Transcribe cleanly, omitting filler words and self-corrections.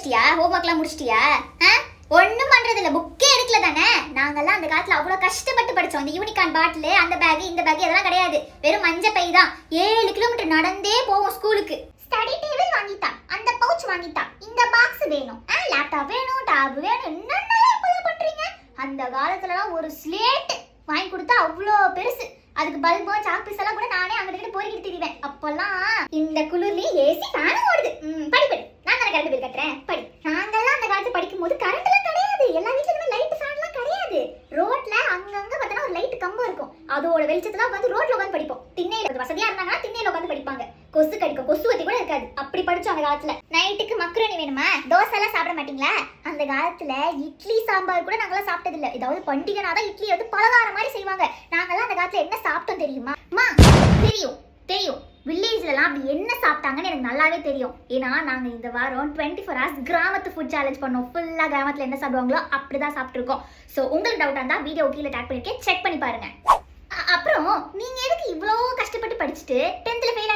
வச்சிட்டியா? ஹோம்ஒர்க்லாம் முடிச்சிட்டியா? ஒன்றும் பண்றது இல்லை, புக்கே எடுக்கல தானே. நாங்கெல்லாம் அந்த காலத்துல அவ்வளோ கஷ்டப்பட்டு படித்தோம். இந்த யூனிகார்ன் பாட்டில், அந்த பேக் இந்த பேக் இதெல்லாம் கிடையாது. வெறும் மஞ்ச பை தான். 7 கிலோமீட்டர் நடந்தே போவோம் ஸ்கூலுக்கு. ஸ்டடி டேபிள் வாங்கிட்டா, அந்த பவுச் வாங்கிட்டா, இந்த பாக்ஸ் வேணும், லேப்டாப் வேணும், டேப் வேணும், என்னென்னலாம் இப்போலாம் பண்றீங்க. அந்த காலத்துலலாம் ஒரு ஸ்லேட் வாங்கி கொடுத்தா அவ்வளோ பெருசு. அதுக்கு பல்போ சாக் பீஸ் எல்லாம் கூட நானே அங்கிட்ட போய்கிட்டு திரிவேன். அப்பெல்லாம் இந்த குளிர்லயே ஏசி ஃபேன் ஓடுது. படி படி, நான் தானே கரண்ட் பில் கட்டுறேன், படி. நாங்கெல்லாம் அந்த காலத்து படிக்கும் போது கரண்ட் எல்லாம் கிடையாது. எல்லா வீட்லயுமே லைட் ஃபேன் எல்லாம் கிடையாது. ரோட்ல அங்கங்க பார்த்தா ஒரு லைட் கம்பம் இருக்கும். அதோட வெளிச்சத்துல உட்காந்து ரோட்ல உட்காந்து படிப்போம். திண்ணையில வசதியா இருந்தாங்கன்னா திண்ணையில உட்காந்து படிப்பாங்க. கொசு கடிக்கும், கொசு வத்தி கூட இருக்காது. அப்படி படிச்சோம் அந்த காலத்துல. நைட்டுக்கு மக்ரோனி வேணுமா? தோசை எல்லாம் சாப்பிட மாட்டீங்களா? அந்த காலத்துல இட்லி சாம்பார் கூட நாங்கெல்லாம் சாப்பிட்டது இல்லை. ஏதாவது பண்டிகைனாதான் இட்லி வந்து பலகாரம் மாதிரி செய்வாங்க. நாங்கெல்லாம் அந்த காலத்துல என்ன சாப்பிட்டோம் தெரியுமா? தெரியும் தெரியும். வில்லேஜ்லலாம் அப்படி என்ன சாப்பிட்டாங்கன்னு எனக்கு நல்லாவே தெரியும். ஏன்னா நாங்கள் இந்த வாரம் 24 hours கிராமத்து ஃபுட் சேலஞ்ச் பண்ணோம். ஃபுல்லாக கிராமத்தில் என்ன சாப்பிடுவாங்களோ அப்படிதான் சாப்பிட்ருக்கோம். ஸோ உங்களுக்கு டவுட்டாக இருந்தால் வீடியோ கீழே டேக் பண்ணிருக்கேன், செக் பண்ணி பாருங்க. அப்புறம் நீங்கள் எதுக்கு இவ்வளோ கஷ்டப்பட்டு படிச்சுட்டு 10th ஃபெயில்